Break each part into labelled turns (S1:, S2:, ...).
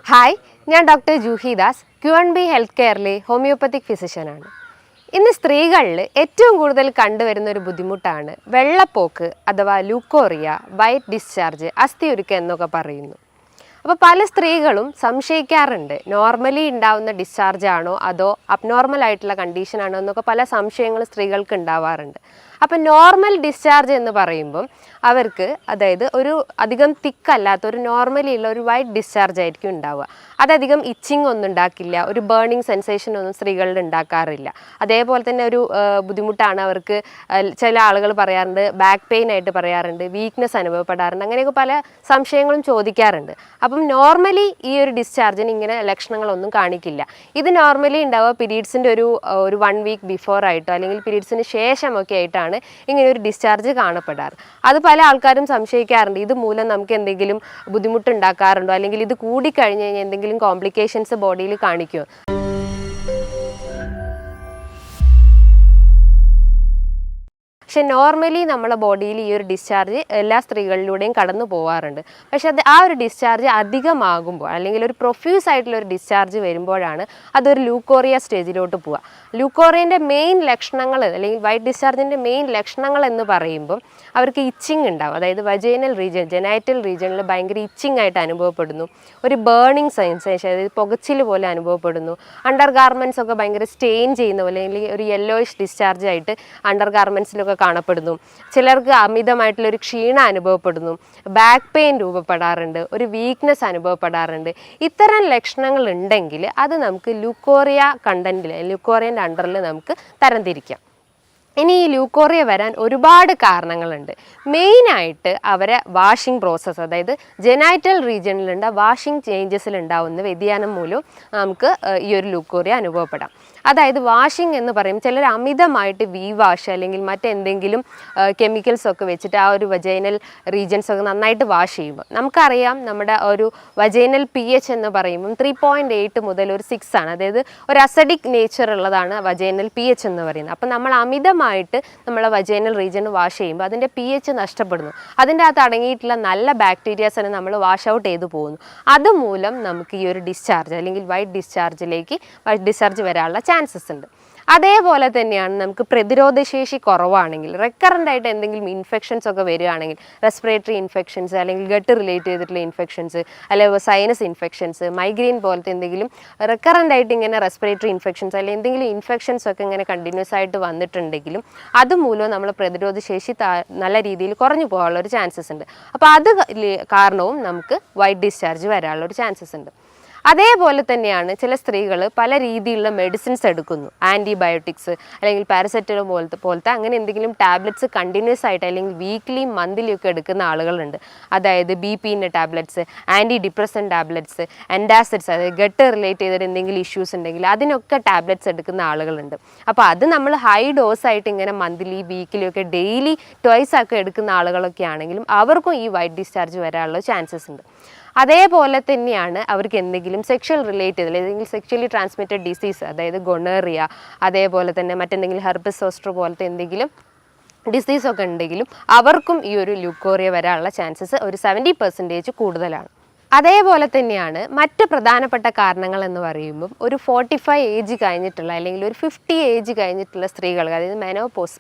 S1: Hi, ഞാൻ doctor Juhi Das, Q&B health കെയറിലെ homoeopathic ഫിസിഷ്യനാണ്. ഇന്ന് സ്ത്രീകളിൽ ഏറ്റവും കൂടുതൽ കണ്ടുവരുന്ന ഒരു ബുദ്ധിമുട്ടാണ് വെള്ളപ്പോക്ക് അഥവാ ലൂക്കോറിയ, വൈറ്റ് ഡിസ്ചാർജ്, അസ്ഥിയുരുക്കം എന്നൊക്കെ പറയുന്നു. അപ്പോൾ പല സ്ത്രീകളും സംശയിക്കാറുണ്ട്, നോർമലി ഉണ്ടാവുന്ന ഡിസ്ചാർജ് ആണോ അതോ അബ്നോർമൽ ആയിട്ടുള്ള കണ്ടീഷൻ ആണോ എന്നൊക്കെ പല സംശയങ്ങൾ സ്ത്രീകൾക്ക് ഉണ്ടാവാറുണ്ട്. അപ്പം നോർമൽ ഡിസ്ചാർജ് എന്ന് പറയുമ്പം അവർക്ക് അതായത് ഒരു അധികം തിക്കല്ലാത്ത ഒരു നോർമലി ഉള്ള ഒരു വൈറ്റ് ഡിസ്ചാർജ് ആയിരിക്കും ഉണ്ടാവുക. അതധികം ഇച്ചിങ് ഒന്നും ഉണ്ടാക്കില്ല, ഒരു ബേണിങ് സെൻസേഷൻ ഒന്നും സ്ത്രീകളിൽ ഉണ്ടാക്കാറില്ല. അതേപോലെ തന്നെ ഒരു ബുദ്ധിമുട്ടാണ് അവർക്ക്. ചില ആളുകൾ പറയാറുണ്ട്, ബാക്ക് പെയിൻ ആയിട്ട് പറയാറുണ്ട്, വീക്ക്നെസ് അനുഭവപ്പെടാറുണ്ട്, അങ്ങനെയൊക്കെ പല സംശയങ്ങളും ചോദിക്കാറുണ്ട്. അപ്പം നോർമലി ഈ ഒരു ഡിസ്ചാർജിന് ഇങ്ങനെ ലക്ഷണങ്ങളൊന്നും കാണിക്കില്ല. ഇത് നോർമലി ഉണ്ടാവുക പീരീഡ്സിൻ്റെ ഒരു 1 വീക്ക് ബിഫോർ ആയിട്ടോ അല്ലെങ്കിൽ പീരീഡ്സിന് ശേഷമൊക്കെ ആയിട്ടാണ് ഇങ്ങനെ ഒരു ഡിസ്ചാർജ് കാണപ്പെടാറ്. അത് പല ആൾക്കാരും സംശയിക്കാറുണ്ട്, ഇത് മൂലം നമുക്ക് എന്തെങ്കിലും ബുദ്ധിമുട്ടുണ്ടാക്കാറുണ്ടോ അല്ലെങ്കിൽ ഇത് കൂടിക്കഴിഞ്ഞ് കഴിഞ്ഞാൽ എന്തെങ്കിലും കോംപ്ലിക്കേഷൻസ് ബോഡിയിൽ കാണിക്കുമോ. പക്ഷെ നോർമലി നമ്മളെ ബോഡിയിൽ ഈ ഒരു ഡിസ്ചാർജ് എല്ലാ സ്ത്രീകളിലൂടെയും കടന്നു പോകാറുണ്ട്. പക്ഷെ ആ ഒരു ഡിസ്ചാർജ് അധികമാകുമ്പോൾ അല്ലെങ്കിൽ ഒരു പ്രൊഫ്യൂസ് ആയിട്ടുള്ള ഒരു ഡിസ്ചാർജ് വരുമ്പോഴാണ് അതൊരു ലൂക്കോറിയ സ്റ്റേജിലോട്ട് പോവുക. ലൂക്കോറിയൻ്റെ മെയിൻ ലക്ഷണങ്ങൾ അല്ലെങ്കിൽ വൈറ്റ് ഡിസ്ചാർജിൻ്റെ മെയിൻ ലക്ഷണങ്ങൾ എന്ന് പറയുമ്പോൾ അവർക്ക് ഇച്ചിങ് ഉണ്ടാവും. അതായത് വജൈനൽ റീജിയൻ, ജെനൈറ്റൽ റീജിയനിൽ ഭയങ്കര ഇച്ചിങ് ആയിട്ട് അനുഭവപ്പെടുന്നു. ഒരു ബേണിങ് സെൻസേഷൻ, അതായത് പുകച്ചിൽ പോലെ അനുഭവപ്പെടുന്നു. അണ്ടർ ഗാർമെൻറ്റ്സ് ഒക്കെ ഭയങ്കര സ്റ്റെയിൻ ചെയ്യുന്ന പോലെ അല്ലെങ്കിൽ ഒരു യെല്ലോയിഷ് ഡിസ്ചാർജ് ആയിട്ട് അണ്ടർ ഗാർമെൻറ്റ്സിലൊക്കെ കാണപ്പെടുന്നു. ചിലർക്ക് അമിതമായിട്ടുള്ളൊരു ക്ഷീണം അനുഭവപ്പെടുന്നു, ബാക്ക് പെയിൻ രൂപപ്പെടാറുണ്ട്, ഒരു വീക്ക്നെസ് അനുഭവപ്പെടാറുണ്ട്. ഇത്തരം ലക്ഷണങ്ങൾ ഉണ്ടെങ്കിൽ അത് നമുക്ക് ലൂക്കോറിയ കണ്ടന്റിൽ, ലൂക്കോറിയൻ്റെ അണ്ടറിൽ നമുക്ക് തരംതിരിക്കാം. ഇനി ഈ ലൂക്കോറിയ വരാൻ ഒരുപാട് കാരണങ്ങളുണ്ട്. മെയിനായിട്ട് അവരെ വാഷിംഗ് പ്രോസസ്സ്, അതായത് ജെനൈറ്റൽ റീജിയനിലുണ്ട വാഷിംഗ് ചേഞ്ചസിൽ ഉണ്ടാവുന്ന വ്യതിയാനം മൂലം നമുക്ക് ഈ ഒരു ലൂക്കോറിയ അനുഭവപ്പെടാം. അതായത് വാഷിംഗ് എന്ന് പറയും, ചിലർ അമിതമായിട്ട് വാഷ് അല്ലെങ്കിൽ മറ്റെന്തെങ്കിലും കെമിക്കൽസൊക്കെ വെച്ചിട്ട് ആ ഒരു വജൈനൽ റീജിയൻസ് ഒക്കെ നന്നായിട്ട് വാഷ് ചെയ്യുമ്പോൾ നമുക്കറിയാം നമ്മുടെ ഒരു വജൈനൽ pH എന്ന് പറയുമ്പം 3.8 മുതൽ ഒരു 6 ആണ്. അതായത് ഒരു അസഡിക് നേച്ചർ ഉള്ളതാണ് വജൈനൽ pH എന്ന് പറയുന്നത്. അപ്പം നമ്മൾ അമിതമായിട്ട് നമ്മളെ വജൈനൽ റീജിയൻ വാഷ് ചെയ്യുമ്പോൾ അതിൻ്റെ pH നഷ്ടപ്പെടുന്നു. അതിൻ്റെ അകത്ത് അടങ്ങിയിട്ടുള്ള നല്ല ബാക്ടീരിയാസിനെ നമ്മൾ വാഷ് ഔട്ട് ചെയ്തു പോകുന്നു. അതുമൂലം നമുക്ക് ഈ ഒരു ഡിസ്ചാർജ് അല്ലെങ്കിൽ വൈറ്റ് ഡിസ്ചാർജ് വരാനുള്ള ചാൻസസ് ഉണ്ട്. അതേപോലെ തന്നെയാണ് നമുക്ക് പ്രതിരോധശേഷി കുറവാണെങ്കിൽ, റെക്കറൻ്റ് ആയിട്ട് എന്തെങ്കിലും ഇൻഫെക്ഷൻസ് ഒക്കെ വരികയാണെങ്കിൽ, റെസ്പിറേറ്ററി ഇൻഫെക്ഷൻസ് അല്ലെങ്കിൽ ഗട്ട് റിലേറ്റ് ചെയ്തിട്ടുള്ള ഇൻഫെക്ഷൻസ് അല്ലെങ്കിൽ സൈനസ് ഇൻഫെക്ഷൻസ്, മൈഗ്രെയിൻ പോലത്തെ എന്തെങ്കിലും റെക്കറൻ്റ് ആയിട്ട് ഇങ്ങനെ റെസ്പിറേറ്ററി ഇൻഫെക്ഷൻസ് അല്ലെങ്കിൽ എന്തെങ്കിലും ഇൻഫെക്ഷൻസ് ഒക്കെ ഇങ്ങനെ കണ്ടിന്യൂസ് ആയിട്ട് വന്നിട്ടുണ്ടെങ്കിലും അതുമൂലം നമ്മൾ പ്രതിരോധശേഷി നല്ല രീതിയിൽ കുറഞ്ഞു പോകാനുള്ള ഒരു ചാൻസസ് ഉണ്ട്. അപ്പോൾ അത് കാരണവും നമുക്ക് വൈറ്റ് ഡിസ്ചാർജ് വരാനുള്ള ഒരു ചാൻസസ് ഉണ്ട്. അതേപോലെ തന്നെയാണ് ചില സ്ത്രീകൾ പല രീതിയിലുള്ള മെഡിസിൻസ് എടുക്കുന്നു, ആൻറ്റിബയോട്ടിക്സ് അല്ലെങ്കിൽ പാരസെറ്റമോൾ പോലത്തെ അങ്ങനെ എന്തെങ്കിലും ടാബ്ലറ്റ്സ് കണ്ടിന്യൂസ് ആയിട്ട് അല്ലെങ്കിൽ വീക്ക്ലി മന്ത്ലി ഒക്കെ എടുക്കുന്ന ആളുകളുണ്ട്. അതായത് BPൻ്റെ tablets, anti depressant tablets, antacids, അതായത് ഗട്ട് റിലേറ്റ് ചെയ്തിട്ട് എന്തെങ്കിലും ഇഷ്യൂസ് ഉണ്ടെങ്കിൽ അതിനൊക്കെ ടാബ്ലറ്റ്സ് എടുക്കുന്ന ആളുകളുണ്ട്. അപ്പോൾ അത് നമ്മൾ ഹൈ ഡോസ് ആയിട്ട് ഇങ്ങനെ മന്ത്ലി വീക്കിലി ഒക്കെ ഡെയിലി ട്വൈസ് ഒക്കെ എടുക്കുന്ന ആളുകളൊക്കെ ആണെങ്കിലും അവർക്കും ഈ വൈറ്റ് ഡിസ്ചാർജ് വരാനുള്ള ചാൻസസ് ഉണ്ട്. അതേപോലെ തന്നെയാണ് അവർക്ക് എന്തെങ്കിലും സെക്ഷൽ റിലേറ്റ് ചെയ്ത് അല്ലെങ്കിൽ സെക്ഷലി ട്രാൻസ്മിറ്റഡ് ഡിസീസ്, അതായത് ഗൊണേറിയ, അതേപോലെ തന്നെ മറ്റെന്തെങ്കിലും ഹെർപ്പിസ് സോസ്റ്റർ പോലത്തെ എന്തെങ്കിലും ഡിസീസൊക്കെ ഉണ്ടെങ്കിലും അവർക്കും ഈ ഒരു ലൂക്കോറിയ വരാനുള്ള ചാൻസസ് ഒരു 70% കൂടുതലാണ്. അതേപോലെ തന്നെയാണ് മറ്റ് പ്രധാനപ്പെട്ട കാരണങ്ങൾ എന്ന് പറയുമ്പം ഒരു 45 ഏജ് കഴിഞ്ഞിട്ടുള്ള അല്ലെങ്കിൽ ഒരു 50 ഏജ് കഴിഞ്ഞിട്ടുള്ള സ്ത്രീകൾക്ക്, അതായത്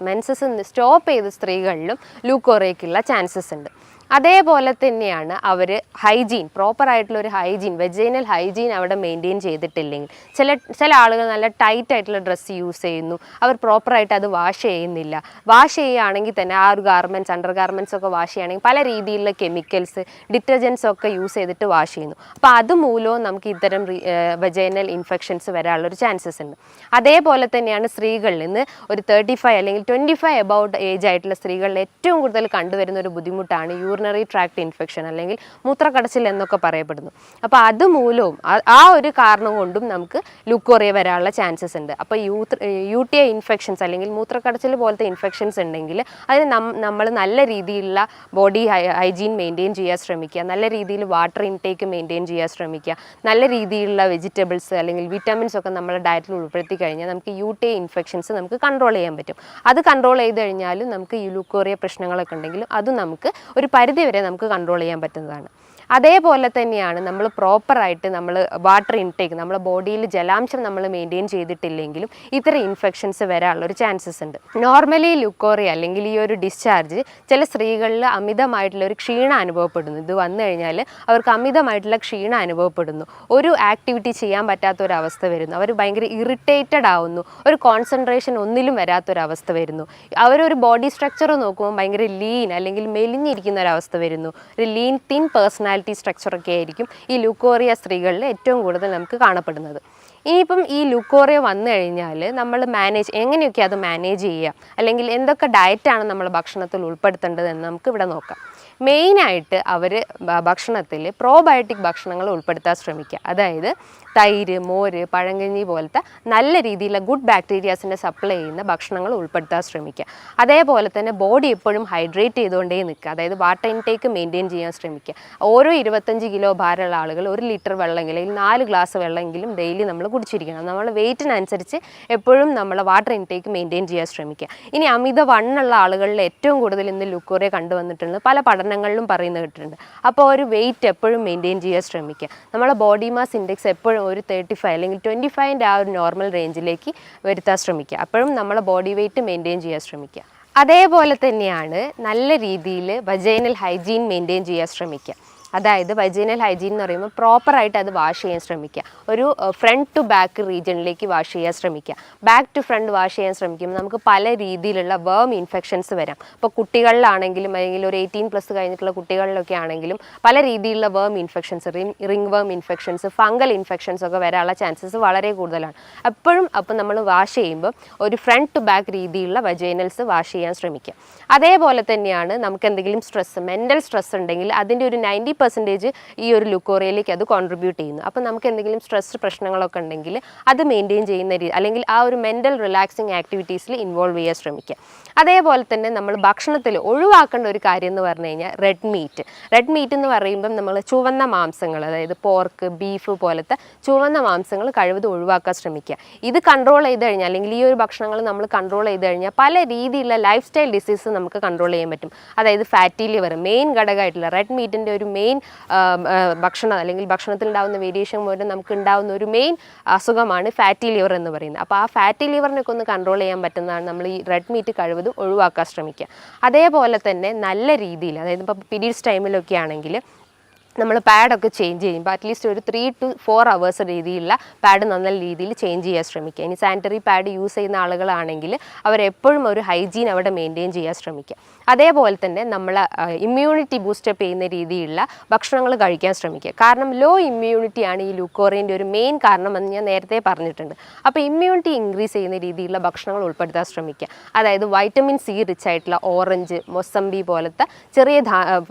S1: മെൻസസ് സ്റ്റോപ്പ് ചെയ്ത സ്ത്രീകളിലും ലൂക്കോറിയയ്ക്കുള്ള ചാൻസസ് ഉണ്ട്. അതേപോലെ തന്നെയാണ് അവർ ഹൈജീൻ, പ്രോപ്പറായിട്ടുള്ള ഒരു ഹൈജീൻ, വെജൈനൽ ഹൈജീൻ അവിടെ മെയിൻറ്റെയിൻ ചെയ്തിട്ടില്ലെങ്കിൽ, ചില ആളുകൾ നല്ല ടൈറ്റ് ആയിട്ടുള്ള ഡ്രസ്സ് യൂസ് ചെയ്യുന്നു, അവർ പ്രോപ്പറായിട്ട് അത് വാഷ് ചെയ്യുന്നില്ല. വാഷ് ചെയ്യുകയാണെങ്കിൽ തന്നെ ആ ഒരു ഗാർമെൻറ്റ്സ്, അണ്ടർ ഗാർമെൻറ്റ്സ് ഒക്കെ വാഷ് ചെയ്യുകയാണെങ്കിൽ പല രീതിയിലുള്ള കെമിക്കൽസ്, ഡിറ്റർജൻസ് ഒക്കെ യൂസ് ചെയ്തിട്ട് വാഷ് ചെയ്യുന്നു. അപ്പോൾ അതുമൂലവും നമുക്ക് ഇത്തരം വെജൈനൽ ഇൻഫെക്ഷൻസ് വരാനുള്ളൊരു ചാൻസസ് ഉണ്ട്. അതേപോലെ തന്നെയാണ് സ്ത്രീകളിൽ നിന്ന് ഒരു 35 അല്ലെങ്കിൽ 25 എബൌട്ട് ഏജ് ആയിട്ടുള്ള സ്ത്രീകളിൽ ഏറ്റവും കൂടുതൽ കണ്ടുവരുന്ന ഒരു ബുദ്ധിമുട്ടാണ് യൂറിനറി ട്രാക്ട് ഇൻഫെക്ഷൻ അല്ലെങ്കിൽ മൂത്രക്കടച്ചിൽ എന്നൊക്കെ പറയപ്പെടുന്നു. അപ്പോൾ അതുമൂലവും ആ ഒരു കാരണം കൊണ്ടും നമുക്ക് ലൂക്കോറിയ വരാനുള്ള ചാൻസസ് ഉണ്ട്. അപ്പോൾ UTI ഇൻഫെക്ഷൻസ് അല്ലെങ്കിൽ മൂത്രക്കടച്ചിൽ പോലത്തെ ഇൻഫെക്ഷൻസ് ഉണ്ടെങ്കിൽ അതിന് നമ്മൾ നല്ല രീതിയിലുള്ള ബോഡി ഹൈജീൻ മെയിൻറ്റെയിൻ ചെയ്യാൻ ശ്രമിക്കുക, നല്ല രീതിയിൽ വാട്ടർ ഇൻടേക്ക് മെയിൻറ്റെയിൻ ചെയ്യാൻ ശ്രമിക്കുക, നല്ല രീതിയിലുള്ള വെജിറ്റബിൾസ് അല്ലെങ്കിൽ വിറ്റാമിൻസ് ഒക്കെ നമ്മുടെ ഡയറ്റിൽ ഉൾപ്പെടുത്തി കഴിഞ്ഞാൽ നമുക്ക് UTI ഇൻഫെക്ഷൻസ് നമുക്ക് കൺട്രോൾ ചെയ്യാൻ പറ്റും. അത് കൺട്രോൾ ചെയ്ത് കഴിഞ്ഞാലും നമുക്ക് ഈ ലൂക്കോറിയ പ്രശ്നങ്ങളൊക്കെ ഉണ്ടെങ്കിലും അത് നമുക്ക് ഒരു പരിധി വരെ നമുക്ക് കൺട്രോൾ ചെയ്യാൻ പറ്റുന്നതാണ്. അതേപോലെ തന്നെയാണ് നമ്മൾ പ്രോപ്പറായിട്ട് നമ്മൾ വാട്ടർ ഇൻടേക്ക്, നമ്മുടെ ബോഡിയിൽ ജലാംശം നമ്മൾ മെയിൻറ്റെയിൻ ചെയ്തിട്ടില്ലെങ്കിലും ഇത്തരം ഇൻഫെക്ഷൻസ് വരാനുള്ളൊരു ചാൻസസ് ഉണ്ട്. നോർമലി ലുക്കോറിയ അല്ലെങ്കിൽ ഈ ഒരു ഡിസ്ചാർജ് ചില സ്ത്രീകളിൽ അമിതമായിട്ടുള്ള ഒരു ക്ഷീണം അനുഭവപ്പെടുന്നു. ഇത് വന്നു കഴിഞ്ഞാൽ അവർക്ക് അമിതമായിട്ടുള്ള ക്ഷീണം അനുഭവപ്പെടുന്നു, ഒരു ആക്ടിവിറ്റി ചെയ്യാൻ പറ്റാത്തൊരവസ്ഥ വരുന്നു, അവർ ഭയങ്കര ഇറിറ്റേറ്റഡ് ആവുന്നു, ഒരു കോൺസെൻട്രേഷൻ ഒന്നിലും വരാത്തൊരവസ്ഥ വരുന്നു, അവരൊരു ബോഡി സ്ട്രക്ചർ നോക്കുമ്പോൾ ഭയങ്കര ലീൻ അല്ലെങ്കിൽ മെലിഞ്ഞിരിക്കുന്ന ഒരവസ്ഥ വരുന്നു, ഒരു ലീൻ തിൻ പേഴ്സണാലിറ്റി സ്ട്രക്ചറൊക്കെ ആയിരിക്കും ഈ ലുക്കോറിയ സ്ത്രീകളിൽ ഏറ്റവും കൂടുതൽ നമുക്ക് കാണപ്പെടുന്നത്. ഇനിയിപ്പം ഈ ലുക്കോറിയ വന്നു കഴിഞ്ഞാൽ നമ്മൾ എങ്ങനെയൊക്കെ അത് മാനേജ് ചെയ്യുക, അല്ലെങ്കിൽ എന്തൊക്കെ ഡയറ്റാണ് നമ്മൾ ഭക്ഷണത്തിൽ ഉൾപ്പെടുത്തേണ്ടത് എന്ന് നമുക്ക് ഇവിടെ നോക്കാം. മെയിനായിട്ട് അവർ ഭക്ഷണത്തിൽ പ്രോബയോട്ടിക് ഭക്ഷണങ്ങൾ ഉൾപ്പെടുത്താൻ ശ്രമിക്കുക. അതായത് തൈര്, മോര്, പഴങ്കഞ്ഞി പോലത്തെ നല്ല രീതിയിലുള്ള ഗുഡ് ബാക്ടീരിയാസിനെ സപ്ലൈ ചെയ്യുന്ന ഭക്ഷണങ്ങൾ ഉൾപ്പെടുത്താൻ ശ്രമിക്കുക. അതേപോലെ തന്നെ ബോഡി എപ്പോഴും ഹൈഡ്രേറ്റ് ചെയ്തുകൊണ്ടേ നിൽക്കുക. അതായത് വാട്ടർ ഇൻടേക്ക് മെയിൻറ്റെയിൻ ചെയ്യാൻ ശ്രമിക്കുക. ഓരോ 25 കിലോ ഭാരമുള്ള ആളുകൾ 1 ലിറ്റർ വെള്ളമെങ്കിലും അല്ലെങ്കിൽ 4 ഗ്ലാസ് വെള്ളമെങ്കിലും ഡെയിലി നമ്മൾ കുടിച്ചിരിക്കണം. നമ്മൾ വെയിറ്റിനനുസരിച്ച് എപ്പോഴും നമ്മൾ വാട്ടർ ഇൻടേക്ക് മെയിൻറ്റെയിൻ ചെയ്യാൻ ശ്രമിക്കുക. ഇനി അമിത വണ്ണുള്ള ആളുകളിൽ ഏറ്റവും കൂടുതൽ ഇന്ന് ലുക്കോറിയ കണ്ടുവന്നിട്ടുണ്ട്, പല പഠനങ്ങളിലും പറയുന്നത് കേട്ടിട്ടുണ്ട്. അപ്പോൾ ഒരു വെയിറ്റ് എപ്പോഴും മെയിൻറ്റെയിൻ ചെയ്യാൻ ശ്രമിക്കുക. നമ്മളെ ബോഡി മാസ് ഇൻഡെക്സ് എപ്പോഴും ഒരു 35 അല്ലെങ്കിൽ 25 ആ ഒരു നോർമൽ റേഞ്ചിലേക്ക് വരുത്താൻ ശ്രമിക്കുക. അപ്പോഴും നമ്മളെ ബോഡി വെയിറ്റ് മെയിൻറ്റെയിൻ ചെയ്യാൻ ശ്രമിക്കുക. അതേപോലെ തന്നെയാണ് നല്ല രീതിയിൽ വജൈനൽ ഹൈജീൻ മെയിൻറ്റെയിൻ ചെയ്യാൻ ശ്രമിക്കുക. അതായത് വജൈനൽ ഹൈജീൻ എന്ന് പറയുമ്പോൾ പ്രോപ്പറായിട്ട് അത് വാഷ് ചെയ്യാൻ ശ്രമിക്കുക. ഒരു ഫ്രണ്ട് ടു ബാക്ക് റീജിയനിലേക്ക് വാഷ് ചെയ്യാൻ ശ്രമിക്കുക. ബാക്ക് ടു ഫ്രണ്ട് വാഷ് ചെയ്യാൻ ശ്രമിക്കുമ്പോൾ നമുക്ക് പല രീതിയിലുള്ള വേം ഇൻഫെക്ഷൻസ് വരാം. ഇപ്പോൾ കുട്ടികളിലാണെങ്കിലും അല്ലെങ്കിൽ ഒരു 18+ കഴിഞ്ഞിട്ടുള്ള കുട്ടികളിലൊക്കെ ആണെങ്കിലും പല രീതിയിലുള്ള വേം ഇൻഫെക്ഷൻസ്, റിംഗ് വേം ഇൻഫെക്ഷൻസ്, ഫംഗൽ ഇൻഫെക്ഷൻസ് ഒക്കെ വരാനുള്ള ചാൻസസ് വളരെ കൂടുതലാണ്. അപ്പോൾ നമ്മൾ വാഷ് ചെയ്യുമ്പോൾ ഒരു ഫ്രണ്ട് ടു ബാക്ക് രീതിയിലുള്ള വജൈനൽസ് വാഷ് ചെയ്യാൻ ശ്രമിക്കുക. അതേപോലെ തന്നെയാണ് നമുക്ക് എന്തെങ്കിലും സ്ട്രെസ്, മെൻ്റൽ സ്ട്രെസ് ഉണ്ടെങ്കിൽ അതിൻ്റെ ഒരു 90% ഈ ഒരു ലുക്കോറിയയിലേക്ക് അത് കോൺട്രിബ്യൂട്ട് ചെയ്യുന്നു. അപ്പോൾ നമുക്ക് എന്തെങ്കിലും സ്ട്രെസ് പ്രശ്നങ്ങളൊക്കെ ഉണ്ടെങ്കിൽ അത് മെയിൻറ്റെയിൻ ചെയ്യുന്ന രീതി അല്ലെങ്കിൽ ആ ഒരു മെൻ്റൽ റിലാക്സിങ് ആക്ടിവിറ്റീസിൽ ഇൻവോൾവ് ചെയ്യാൻ ശ്രമിക്കുക. അതേപോലെ തന്നെ നമ്മൾ ഭക്ഷണത്തിൽ ഒഴിവാക്കേണ്ട ഒരു കാര്യം എന്ന് പറഞ്ഞു കഴിഞ്ഞാൽ റെഡ് മീറ്റ് എന്ന് പറയുമ്പം നമ്മൾ ചുവന്ന മാംസങ്ങൾ, അതായത് പോർക്ക്, ബീഫ് പോലത്തെ ചുവന്ന മാംസങ്ങൾ കഴിവതും ഒഴിവാക്കാൻ ശ്രമിക്കുക. ഇത് കൺട്രോൾ ചെയ്ത് കഴിഞ്ഞാൽ അല്ലെങ്കിൽ ഈ ഒരു ഭക്ഷണങ്ങൾ നമ്മൾ കൺട്രോൾ ചെയ്ത് കഴിഞ്ഞാൽ പല രീതിയിലുള്ള ലൈഫ് സ്റ്റൈൽ ഡിസീസ് നമുക്ക് കൺട്രോൾ ചെയ്യാൻ പറ്റും. അതായത് ഫാറ്റി ലിവർ മെയിൻ ഘടകമായിട്ടുള്ള റെഡ് മീറ്റിൻ്റെ ഒരു മെയിൻ ഭക്ഷണം അല്ലെങ്കിൽ ഭക്ഷണത്തിൽ ഉണ്ടാകുന്ന വേരിയേഷൻ മൂലം നമുക്ക് ഉണ്ടാകുന്ന ഒരു മെയിൻ അസുഖമാണ് ഫാറ്റി ലിവർ എന്ന് പറയുന്നത്. അപ്പോൾ ആ ഫാറ്റി ലിവറിനൊക്കെ ഒന്ന് കൺട്രോൾ ചെയ്യാൻ പറ്റുന്നതാണ് നമ്മൾ ഈ റെഡ് മീറ്റ് കഴിവതും ഒഴിവാക്കാൻ ശ്രമിക്കുക. അതേപോലെ തന്നെ നല്ല രീതിയിൽ, അതായത് ഇപ്പോൾ പീരീഡ്സ് ടൈമിലൊക്കെ ആണെങ്കിൽ നമ്മൾ പാഡൊക്കെ ചേഞ്ച് ചെയ്യുമ്പോൾ അറ്റ്ലീസ്റ്റ് ഒരു 3 to 4 hours രീതിയിലുള്ള പാഡ് നല്ല രീതിയിൽ ചേഞ്ച് ചെയ്യാൻ ശ്രമിക്കുക. ഇനി സാനിറ്ററി പാഡ് യൂസ് ചെയ്യുന്ന ആളുകളാണെങ്കിൽ അവരെപ്പോഴും ഒരു ഹൈജീൻ അവിടെ മെയിൻറ്റെയിൻ ചെയ്യാൻ ശ്രമിക്കുക. അതേപോലെ തന്നെ നമ്മൾ ഇമ്മ്യൂണിറ്റി ബൂസ്റ്റപ്പ് ചെയ്യുന്ന രീതിയിലുള്ള ഭക്ഷണങ്ങൾ കഴിക്കാൻ ശ്രമിക്കുക. കാരണം ലോ ഇമ്മ്യൂണിറ്റിയാണ് ഈ ലുക്കോറിയൻ്റെ ഒരു മെയിൻ കാരണമെന്ന് ഞാൻ നേരത്തെ പറഞ്ഞിട്ടുണ്ട്. അപ്പോൾ ഇമ്മ്യൂണിറ്റി ഇൻക്രീസ് ചെയ്യുന്ന രീതിയിലുള്ള ഭക്ഷണങ്ങൾ ഉൾപ്പെടുത്താൻ ശ്രമിക്കുക. അതായത് വൈറ്റമിൻ സി റിച്ച് ആയിട്ടുള്ള ഓറഞ്ച്, മൊസംബി പോലത്തെ ചെറിയ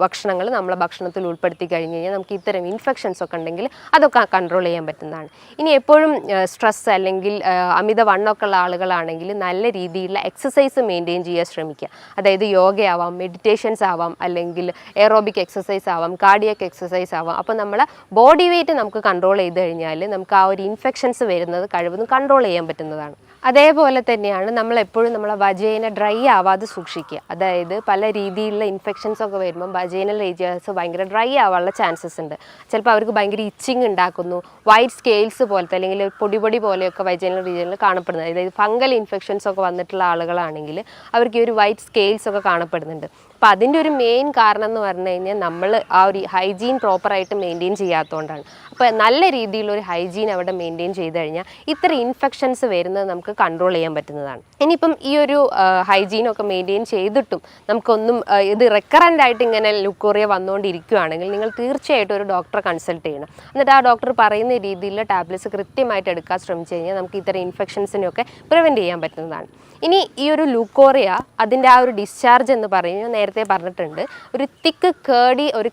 S1: ഭക്ഷണങ്ങൾ നമ്മളെ ഭക്ഷണത്തിൽ ഉൾപ്പെടുത്തി കഴിഞ്ഞാൽ നമുക്ക് ഇത്തരം ഇൻഫെക്ഷൻസ് ഒക്കെ ഉണ്ടെങ്കിൽ അതൊക്കെ കൺട്രോൾ ചെയ്യാൻ പറ്റുന്നതാണ്. ഇനി എപ്പോഴും സ്ട്രെസ് അല്ലെങ്കിൽ അമിത വണ്ണമൊക്കെ ഉള്ള ആളുകളാണെങ്കിൽ നല്ല രീതിയിലുള്ള എക്സസൈസ് മെയിൻറ്റെയിൻ ചെയ്യാൻ ശ്രമിക്കുക. അതായത് യോഗയാവാം, മെഡിറ്റേഷൻസ് ആവാം, അല്ലെങ്കിൽ എയറോബിക് എക്സസൈസ് ആവാം, കാർഡിയക് എക്സസൈസ് ആവാം. അപ്പോൾ നമ്മളെ ബോഡി വെയിറ്റ് നമുക്ക് കൺട്രോൾ ചെയ്ത് കഴിഞ്ഞാൽ നമുക്ക് ആ ഒരു ഇൻഫെക്ഷൻസ് വരുന്നത് കഴിവതും കൺട്രോൾ ചെയ്യാൻ പറ്റുന്നതാണ്. അതേപോലെ തന്നെയാണ് നമ്മളെപ്പോഴും നമ്മളെ വജൈന ഡ്രൈ ആവാതെ സൂക്ഷിക്കുക. അതായത് പല രീതിയിലുള്ള ഇൻഫെക്ഷൻസ് ഒക്കെ വരുമ്പം വജൈനൽ ഏരിയാസ് ഭയങ്കര ഡ്രൈ ആവാനുള്ള ചാൻസസ് ഉണ്ട്. ചിലപ്പോൾ അവർക്ക് ഭയങ്കര ഇച്ചിങ് ഉണ്ടാക്കുന്നു, വൈറ്റ് സ്കെയിൽസ് പോലത്തെ അല്ലെങ്കിൽ പൊടി പോലെയൊക്കെ വജൈനൽ റീജിയനിൽ കാണപ്പെടുന്നത്. അതായത് ഫംഗൽ ഇൻഫെക്ഷൻസ് ഒക്കെ വന്നിട്ടുള്ള ആളുകളാണെങ്കിൽ അവർക്ക് ഈ ഒരു വൈറ്റ് സ്കെയിൽസ് ഒക്കെ കാണപ്പെടുന്നുണ്ട്. അപ്പോൾ അതിൻ്റെ ഒരു മെയിൻ കാരണം എന്ന് പറഞ്ഞു കഴിഞ്ഞാൽ നമ്മൾ ആ ഒരു ഹൈജീൻ പ്രോപ്പറായിട്ട് മെയിൻറ്റെയിൻ ചെയ്യാത്തതുകൊണ്ടാണ്. അപ്പോൾ നല്ല രീതിയിലൊരു ഹൈജീൻ അവിടെ മെയിൻറ്റെയിൻ ചെയ്ത് കഴിഞ്ഞാൽ ഇത്ര ഇൻഫെക്ഷൻസ് വരുന്നത് നമുക്ക് കൺട്രോൾ ചെയ്യാൻ പറ്റുന്നതാണ്. ഇനിയിപ്പം ഈ ഒരു ഹൈജീനൊക്കെ മെയിൻറ്റെയിൻ ചെയ്തിട്ടും നമുക്കൊന്നും ഇത് റെക്കറൻ്റ് ആയിട്ട് ഇങ്ങനെ ലുക്കോറിയ വന്നുകൊണ്ടിരിക്കുകയാണെങ്കിൽ നിങ്ങൾ തീർച്ചയായിട്ടും ഒരു ഡോക്ടറെ കൺസൾട്ട് ചെയ്യണം. എന്നിട്ട് ആ ഡോക്ടർ പറയുന്ന രീതിയിലുള്ള ടാബ്ലറ്റ്സ് കൃത്യമായിട്ട് എടുക്കാൻ ശ്രമിച്ചു കഴിഞ്ഞാൽ നമുക്ക് ഇത്തരം ഇൻഫെക്ഷൻസിനെയൊക്കെ പ്രിവെൻറ്റ് ചെയ്യാൻ പറ്റുന്നതാണ്. ഇനി ഈ ഒരു ലുക്കോറിയ അതിൻ്റെ ആ ഒരു ഡിസ്ചാർജ് എന്ന് പറയുന്നത് നേരത്തെ പറഞ്ഞിട്ടുണ്ട്, ഒരു തിക്ക് കേർഡി ഒരു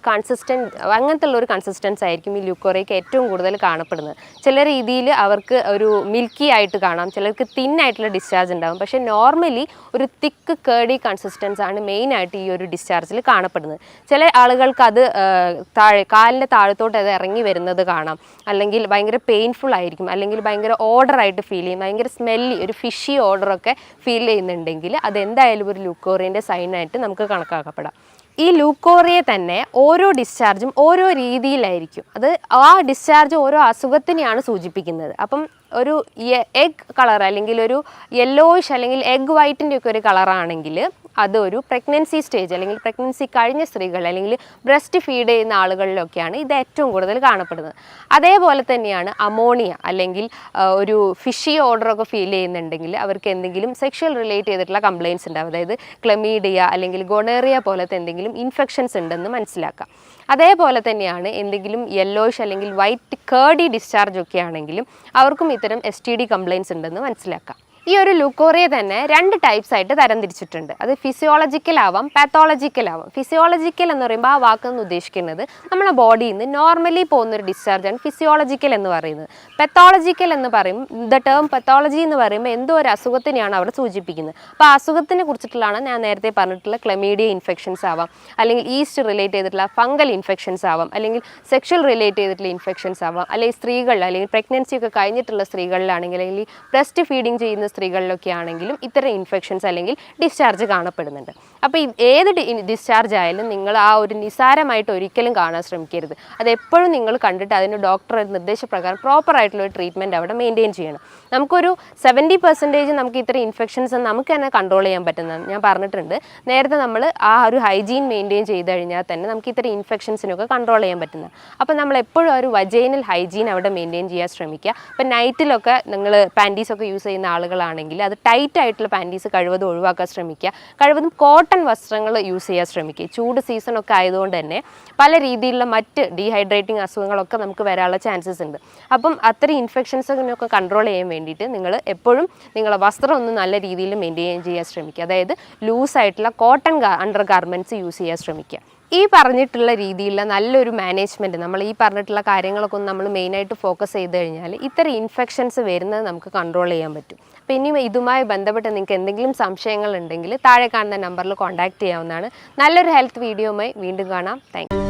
S1: അങ്ങനത്തെ ഉള്ള ഒരു കൺസിസ്റ്റൻസ് ആയിരിക്കും ഈ ലുക്കോറിയയ്ക്ക് ഏറ്റവും കൂടുതൽ കാണപ്പെടുന്നത്. ചില രീതിയിൽ അവർക്ക് ഒരു മിൽക്കി ആയിട്ട് കാണാം, ചിലർക്ക് തിന്നായിട്ടുള്ള ഡിസ്ചാർജ് ഉണ്ടാകും. പക്ഷേ നോർമലി ഒരു തിക്ക് കേർഡി കൺസിസ്റ്റൻസ് ആണ് മെയിനായിട്ട് ഈ ഒരു ഡിസ്ചാർജിൽ കാണപ്പെടുന്നത്. ചില ആളുകൾക്ക് അത് കാലിൻ്റെ താഴത്തോട്ട് അത് ഇറങ്ങി വരുന്നത് കാണാം, അല്ലെങ്കിൽ ഭയങ്കര പെയിൻഫുൾ ആയിരിക്കും, അല്ലെങ്കിൽ ഭയങ്കര ഓർഡറായിട്ട് ഫീൽ ചെയ്യും, ഭയങ്കര സ്മെല്ലി ഒരു ഫിഷി ഓർഡറൊക്കെ ഫീൽ ചെയ്യുന്നുണ്ടെങ്കിൽ അതെന്തായാലും ഒരു ലുക്കോറിയൻ്റെ സൈനായിട്ട് നമുക്ക് കണക്കാക്കപ്പെടാം. ഈ ലൂക്കോറിയ തന്നെ ഓരോ ഡിസ്ചാർജും ഓരോ രീതിയിലായിരിക്കും. അത് ആ ഡിസ്ചാർജ് ഓരോ അസുഖത്തിനെയാണ് സൂചിപ്പിക്കുന്നത്. അപ്പം ഒരു എഗ് കളർ അല്ലെങ്കിൽ ഒരു യെല്ലോയിഷ് അല്ലെങ്കിൽ എഗ് വൈറ്റിൻ്റെ ഒക്കെ ഒരു കളറാണെങ്കിൽ അതൊരു പ്രഗ്നൻസി സ്റ്റേജ് അല്ലെങ്കിൽ പ്രഗ്നൻസി കഴിഞ്ഞ സ്ത്രീകൾ അല്ലെങ്കിൽ ബ്രസ്റ്റ് ഫീഡ് ചെയ്യുന്ന ആളുകളിലൊക്കെയാണ് ഇത് ഏറ്റവും കൂടുതൽ കാണപ്പെടുന്നത്. അതേപോലെ തന്നെയാണ് അമോണിയ അല്ലെങ്കിൽ ഒരു ഫിഷി ഓർഡറൊക്കെ ഫീൽ ചെയ്യുന്നുണ്ടെങ്കിൽ അവർക്ക് എന്തെങ്കിലും സെക്ഷൽ റിലേറ്റ് ചെയ്തിട്ടുള്ള കംപ്ലയിൻസ് ഉണ്ടാവും. അതായത് ക്ലമീഡിയ അല്ലെങ്കിൽ ഗൊണേറിയ പോലത്തെ എന്തെങ്കിലും ഇൻഫെക്ഷൻസ് ഉണ്ടെന്ന് മനസ്സിലാക്കാം. അതേപോലെ തന്നെയാണ് എന്തെങ്കിലും യെല്ലോയിഷ് അല്ലെങ്കിൽ വൈറ്റ് കേർഡി ഡിസ്ചാർജ് ഒക്കെ ആണെങ്കിലും അവർക്കും ഇത്തരം STD കംപ്ലയിൻസ് ഉണ്ടെന്ന് മനസ്സിലാക്കാം. ഈ ഒരു ലൂക്കോറിയ തന്നെ 2 ടൈപ്സ് ആയിട്ട് തരംതിരിച്ചിട്ടുണ്ട്. അത് ഫിസിയോളജിക്കൽ ആവാം, പാത്തോളജിക്കൽ ആവാം. ഫിസിയോളജിക്കൽ എന്ന് പറയുമ്പോൾ ആ വാക്കെന്ന് ഉദ്ദേശിക്കുന്നത് നമ്മുടെ ബോഡിയിൽ നിന്ന് നോർമലി പോകുന്നൊരു ഡിസ്ചാർജാണ് ഫിസിയോളജിക്കൽ എന്ന് പറയുന്നത്. പെത്തോളജിക്കൽ എന്ന് പറയും, ദ ടേം പെത്തോളജി എന്ന് പറയുമ്പോൾ എന്തോ ഒരു അസുഖത്തിനെയാണ് അവിടെ സൂചിപ്പിക്കുന്നത്. അപ്പോൾ ആ അസുഖത്തിനെ കുറിച്ചിട്ടുള്ളതാണ് ഞാൻ നേരത്തെ പറഞ്ഞിട്ടുള്ള ക്ലമീഡിയ ഇൻഫെക്ഷൻസ് ആവാം, അല്ലെങ്കിൽ ഈസ്റ്റ് റിലേറ്റ് ചെയ്തിട്ടുള്ള ഫംഗൽ ഇൻഫെക്ഷൻസ് ആവാം, അല്ലെങ്കിൽ സെക്ഷൽ റിലേറ്റ് ചെയ്തിട്ടുള്ള ഇൻഫെക്ഷൻസ് ആവാം, അല്ലെങ്കിൽ സ്ത്രീകളിൽ അല്ലെങ്കിൽ പ്രഗ്നൻസി ഒക്കെ കഴിഞ്ഞിട്ടുള്ള സ്ത്രീകളിലാണെങ്കിൽ അല്ലെങ്കിൽ ബ്രസ്റ്റ് ഫീഡിങ് ചെയ്യുന്ന സ്ത്രീകളിലൊക്കെ ആണെങ്കിലും ഇത്തരം ഇൻഫെക്ഷൻസ് അല്ലെങ്കിൽ ഡിസ്ചാർജ് കാണപ്പെടുന്നുണ്ട്. അപ്പോൾ ഏത് ഡിസ്ചാർജ് ആയാലും നിങ്ങൾ ആ ഒരു നിസാരമായിട്ട് ഒരിക്കലും കാണാൻ ശ്രമിക്കരുത്. അതെപ്പോഴും നിങ്ങൾ കണ്ടിട്ട് അതിന് ഡോക്ടറുടെ നിർദ്ദേശപ്രകാരം പ്രോപ്പറായിട്ടുള്ള ഒരു ട്രീറ്റ്മെൻറ്റ് അവിടെ മെയിൻറ്റെയിൻ ചെയ്യണം. നമുക്കൊരു 70% നമുക്ക് ഇത്തരം ഇൻഫെക്ഷൻസ് നമുക്ക് തന്നെ കൺട്രോൾ ചെയ്യാൻ പറ്റുന്നതാണ്. ഞാൻ പറഞ്ഞിട്ടുണ്ട് നേരത്തെ, നമ്മൾ ആ ഒരു ഹൈജീൻ മെയിൻറ്റെയിൻ ചെയ്ത് കഴിഞ്ഞാൽ തന്നെ നമുക്ക് ഇത്തരം ഇൻഫെക്ഷൻസിനൊക്കെ കൺട്രോൾ ചെയ്യാൻ പറ്റുന്നതാണ്. അപ്പോൾ നമ്മൾ എപ്പോഴും ഒരു വജൈനൽ ഹൈജീൻ അവിടെ മെയിൻറ്റെയിൻ ചെയ്യാൻ ശ്രമിക്കുക. ഇപ്പോൾ നൈറ്റിലൊക്കെ നിങ്ങൾ പാൻറ്റീസൊക്കെ യൂസ് ചെയ്യുന്ന ആളുകളാണെങ്കിൽ അത് ടൈറ്റ് ആയിട്ടുള്ള പാൻറ്റീസ് കഴിവതും ഒഴിവാക്കാൻ ശ്രമിക്കുക. കഴിവതും കോട്ടൺ വസ്ത്രങ്ങൾ യൂസ് ചെയ്യാൻ ശ്രമിക്കുക. ചൂട് സീസണൊക്കെ ആയതുകൊണ്ട് തന്നെ പല രീതിയിലുള്ള മറ്റ് ഡീഹൈഡ്രേറ്റിംഗ് അസുഖങ്ങളൊക്കെ നമുക്ക് വരാനുള്ള ചാൻസസ് ഉണ്ട്. അപ്പം അത്തരം ഇൻഫെക്ഷൻസിനൊക്കെ കൺട്രോൾ ചെയ്യാൻ വേണ്ടിയിട്ട് നിങ്ങൾ എപ്പോഴും നിങ്ങളുടെ വസ്ത്രം ഒന്ന് നല്ല രീതിയിൽ മെയിൻറ്റെയിൻ ചെയ്യാൻ ശ്രമിക്കുക. അതായത് ലൂസായിട്ടുള്ള കോട്ടൺ അണ്ടർ ഗാർമെൻറ്റ്സ് യൂസ് ചെയ്യാൻ ശ്രമിക്കുക. ഈ പറഞ്ഞിട്ടുള്ള രീതിയിലുള്ള നല്ലൊരു മാനേജ്മെൻറ്റ്, നമ്മൾ ഈ പറഞ്ഞിട്ടുള്ള കാര്യങ്ങളൊക്കെ ഒന്ന് നമ്മൾ മെയിനായിട്ട് ഫോക്കസ് ചെയ്ത് കഴിഞ്ഞാൽ ഇത്തരം ഇൻഫെക്ഷൻസ് വരുന്നത് നമുക്ക് കൺട്രോൾ ചെയ്യാൻ പറ്റും. അപ്പോൾ ഇനി ഇതുമായി ബന്ധപ്പെട്ട് നിങ്ങൾക്ക് എന്തെങ്കിലും സംശയങ്ങൾ ഉണ്ടെങ്കിൽ താഴെ കാണുന്ന നമ്പറിൽ കോൺടാക്റ്റ് ചെയ്യാവുന്നതാണ്. നല്ലൊരു ഹെൽത്ത് വീഡിയോയുമായി വീണ്ടും കാണാം. Thank you.